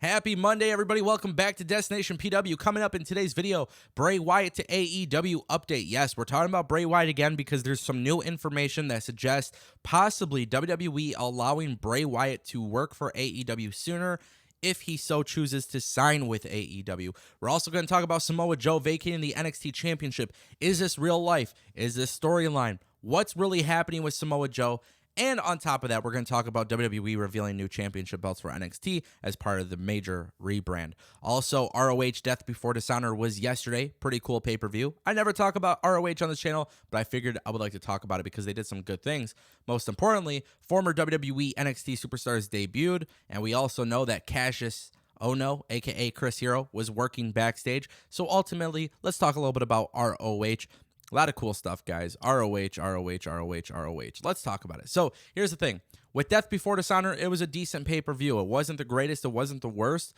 Happy Monday, everybody. Welcome back to Destination PW. Coming up in today's video, Bray Wyatt to AEW update. Yes, we're talking about Bray Wyatt again because there's some new information that suggests possibly WWE allowing Bray Wyatt to work for AEW sooner if he so chooses to sign with AEW. We're also going to talk about Samoa Joe vacating the NXT Championship. Is this real life? Is this storyline? What's really happening with Samoa Joe? And on top of that, we're going to talk about WWE revealing new championship belts for NXT as part of the major rebrand. Also, ROH Death Before Dishonor was yesterday. Pretty cool pay-per-view. I never talk about ROH on this channel, but I figured I would like to talk about it because they did some good things. Most importantly, former WWE NXT Superstars debuted, and we also know that Cassius Ohno, a.k.a. Chris Hero, was working backstage. So ultimately, let's talk a little bit about ROH. A lot of cool stuff, guys. ROH. Let's talk about it. So here's the thing. With Death Before Dishonor, it was a decent pay-per-view. It wasn't the greatest. It wasn't the worst.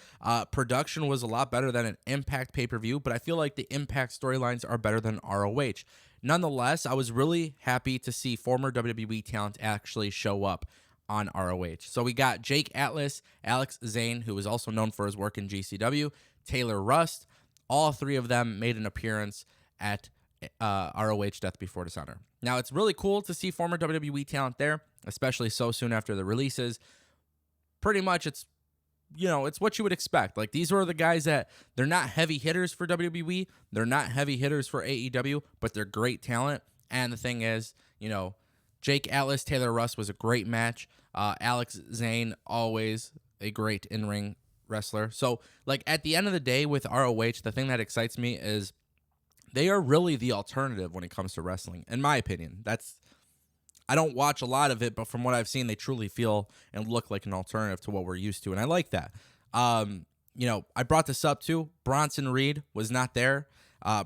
Production was a lot better than an Impact pay-per-view, but I feel like the Impact storylines are better than ROH. Nonetheless, I was really happy to see former WWE talent actually show up on ROH. So we got Jake Atlas, Alex Zane, who is also known for his work in GCW, Taylor Rust. All three of them made an appearance at ROH Death Before Dishonor. Now, it's really cool to see former WWE talent there, especially so soon after the releases. Pretty much, it's what you would expect. Like, these are the guys that they're not heavy hitters for WWE, they're not heavy hitters for AEW, but they're great talent. And the thing is, Jake Atlas, Taylor Rust was a great match. Alex Zane, always a great in-ring wrestler. So, like, at the end of the day with ROH, the thing that excites me is they are really the alternative when it comes to wrestling, in my opinion. I don't watch a lot of it, but from what I've seen, they truly feel and look like an alternative to what we're used to, and I like that. I brought this up too. Bronson Reed was not there.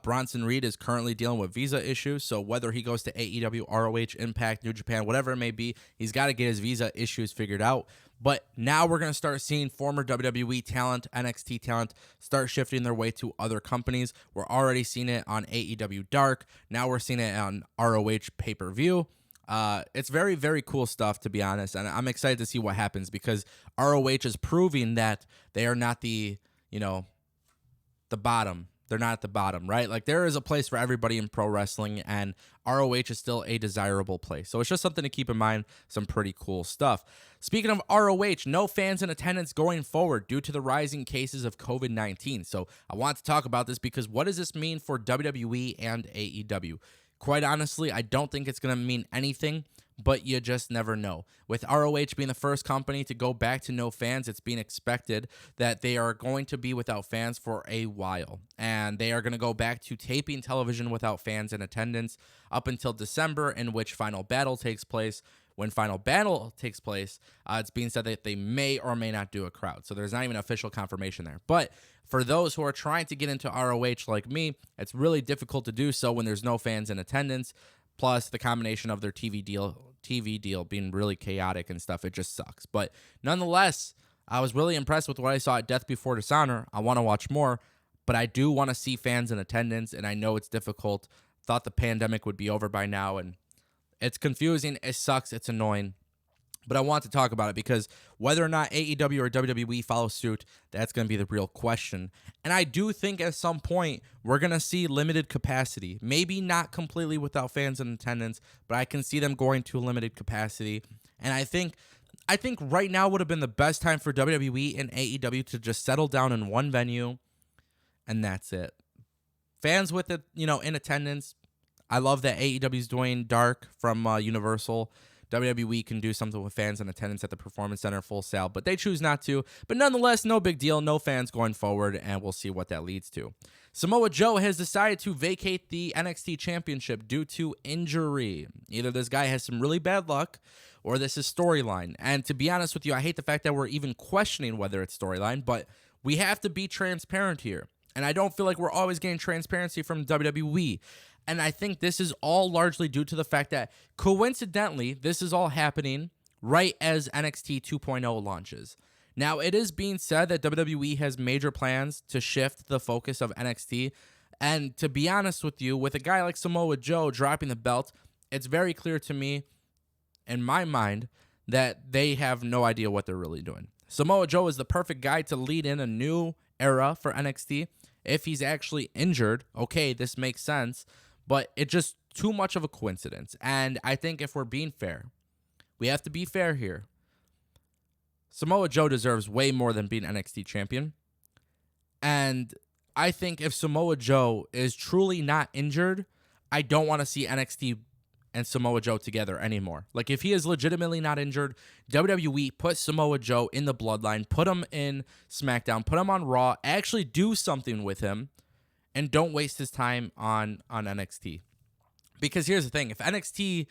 Bronson Reed is currently dealing with visa issues, so whether he goes to AEW, ROH, Impact, New Japan, whatever it may be, he's got to get his visa issues figured out. But now we're going to start seeing former WWE talent, NXT talent, start shifting their way to other companies. We're already seeing it on AEW Dark. Now we're seeing it on ROH pay-per-view. It's very, very cool stuff, to be honest, and I'm excited to see what happens because ROH is proving that they are not the bottom. They're not at the bottom, right? Like, there is a place for everybody in pro wrestling, and ROH is still a desirable place. So it's just something to keep in mind, some pretty cool stuff. Speaking of ROH, no fans in attendance going forward due to the rising cases of COVID-19. So I want to talk about this because what does this mean for WWE and AEW? Quite honestly, I don't think it's going to mean anything, but you just never know. With ROH being the first company to go back to no fans, it's being expected that they are going to be without fans for a while. And they are going to go back to taping television without fans in attendance up until December, in which Final Battle takes place. When Final Battle takes place, it's being said that they may or may not do a crowd. So there's not even official confirmation there. But for those who are trying to get into ROH like me, it's really difficult to do so when there's no fans in attendance. Plus, the combination of their TV deal being really chaotic and stuff, it just sucks. But nonetheless, I was really impressed with what I saw at Death Before Dishonor. I want to watch more, but I do want to see fans in attendance, and I know it's difficult. Thought the pandemic would be over by now, and it's confusing. It sucks. It's annoying. But I want to talk about it because whether or not AEW or WWE follow suit, that's going to be the real question. And I do think at some point we're going to see limited capacity. Maybe not completely without fans in attendance, but I can see them going to a limited capacity. And I think right now would have been the best time for WWE and AEW to just settle down in one venue, and that's it. Fans with it, in attendance. I love that AEW is doing Dark from Universal. WWE can do something with fans in attendance at the Performance Center full sale, but they choose not to. But nonetheless, no big deal. No fans going forward, and we'll see what that leads to. Samoa Joe has decided to vacate the NXT Championship due to injury. Either this guy has some really bad luck, or this is storyline. And to be honest with you, I hate the fact that we're even questioning whether it's storyline, but we have to be transparent here. And I don't feel like we're always getting transparency from WWE. And I think this is all largely due to the fact that, coincidentally, this is all happening right as NXT 2.0 launches. Now, it is being said that WWE has major plans to shift the focus of NXT. And to be honest with you, with a guy like Samoa Joe dropping the belt, it's very clear to me, in my mind, that they have no idea what they're really doing. Samoa Joe is the perfect guy to lead in a new era for NXT. If he's actually injured, okay, this makes sense, but it's just too much of a coincidence. And I think if we're being fair, we have to be fair here. Samoa Joe deserves way more than being NXT champion. And I think if Samoa Joe is truly not injured, I don't want to see NXT and Samoa Joe together anymore. Like, if he is legitimately not injured, WWE put Samoa Joe in the bloodline, put him in SmackDown, put him on Raw, actually do something with him, and don't waste his time on NXT. Because here's the thing, if NXT,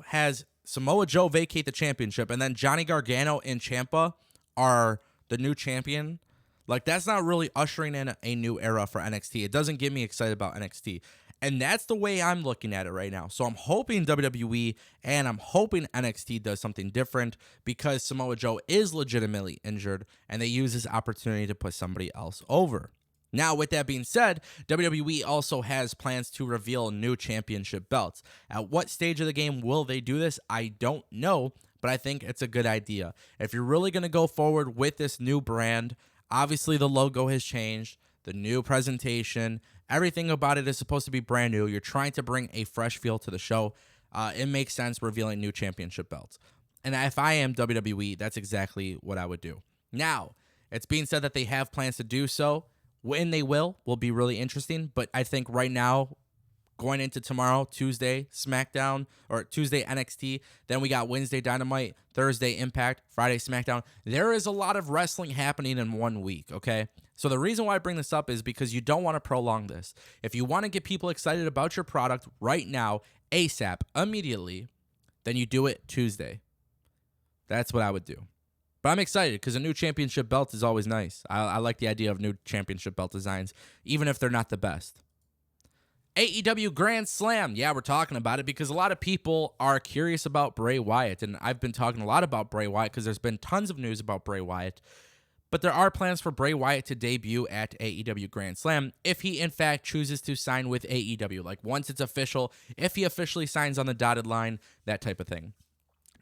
has Samoa Joe vacate the championship and then Johnny Gargano and Ciampa are the new champion, like, that's not really ushering in a new era for NXT. It doesn't get me excited about NXT. And that's the way I'm looking at it right now. So I'm hoping WWE and I'm hoping NXT does something different because Samoa Joe is legitimately injured and they use this opportunity to put somebody else over. Now, with that being said, WWE also has plans to reveal new championship belts. At what stage of the game will they do this? I don't know, but I think it's a good idea. If you're really going to go forward with this new brand, obviously the logo has changed, the new presentation, everything about it is supposed to be brand new. You're trying to bring a fresh feel to the show. It makes sense revealing new championship belts. And if I am WWE, that's exactly what I would do. Now, it's being said that they have plans to do so. When they will be really interesting. But I think right now, going into tomorrow, Tuesday, SmackDown, or Tuesday, NXT, then we got Wednesday, Dynamite, Thursday, Impact, Friday, SmackDown. There is a lot of wrestling happening in 1 week, okay? So the reason why I bring this up is because you don't want to prolong this. If you want to get people excited about your product right now, ASAP, immediately, then you do it Tuesday. That's what I would do. But I'm excited because a new championship belt is always nice. I like the idea of new championship belt designs, even if they're not the best. AEW Grand Slam. Yeah, we're talking about it because a lot of people are curious about Bray Wyatt. And I've been talking a lot about Bray Wyatt because there's been tons of news about Bray Wyatt. But there are plans for Bray Wyatt to debut at AEW Grand Slam if he, in fact, chooses to sign with AEW. Like, once it's official, if he officially signs on the dotted line, that type of thing.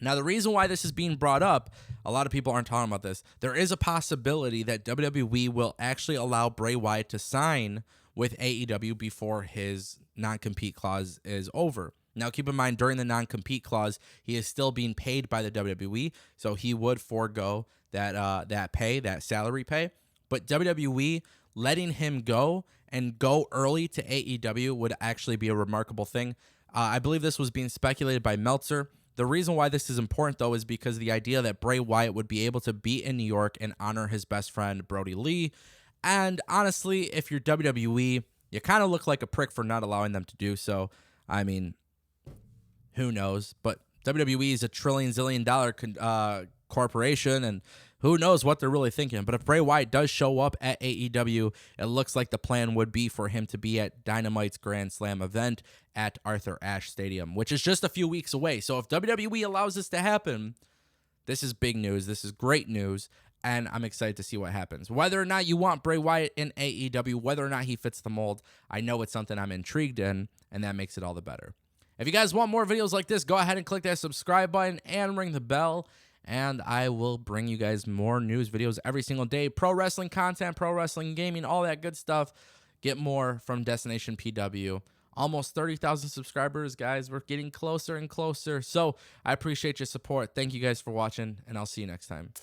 Now, the reason why this is being brought up, a lot of people aren't talking about this. There is a possibility that WWE will actually allow Bray Wyatt to sign with AEW before his non-compete clause is over. Now, keep in mind, during the non-compete clause, he is still being paid by the WWE, so he would forego that pay, that salary pay. But WWE letting him go and go early to AEW would actually be a remarkable thing. I believe this was being speculated by Meltzer. The reason why this is important, though, is because the idea that Bray Wyatt would be able to be in New York and honor his best friend, Brody Lee. And honestly, if you're WWE, you kind of look like a prick for not allowing them to do so. I mean, who knows? But WWE is a trillion-zillion-dollar corporation, and who knows what they're really thinking. But if Bray Wyatt does show up at AEW, it looks like the plan would be for him to be at Dynamite's Grand Slam event at Arthur Ashe Stadium, which is just a few weeks away. So if WWE allows this to happen, this is big news. This is great news, and I'm excited to see what happens. Whether or not you want Bray Wyatt in AEW, whether or not he fits the mold, I know it's something I'm intrigued in, and that makes it all the better. If you guys want more videos like this, go ahead and click that subscribe button and ring the bell. And I will bring you guys more news videos every single day. Pro wrestling content, pro wrestling gaming, all that good stuff. Get more from Destination PW. Almost 30,000 subscribers, guys. We're getting closer and closer. So I appreciate your support. Thank you guys for watching, and I'll see you next time.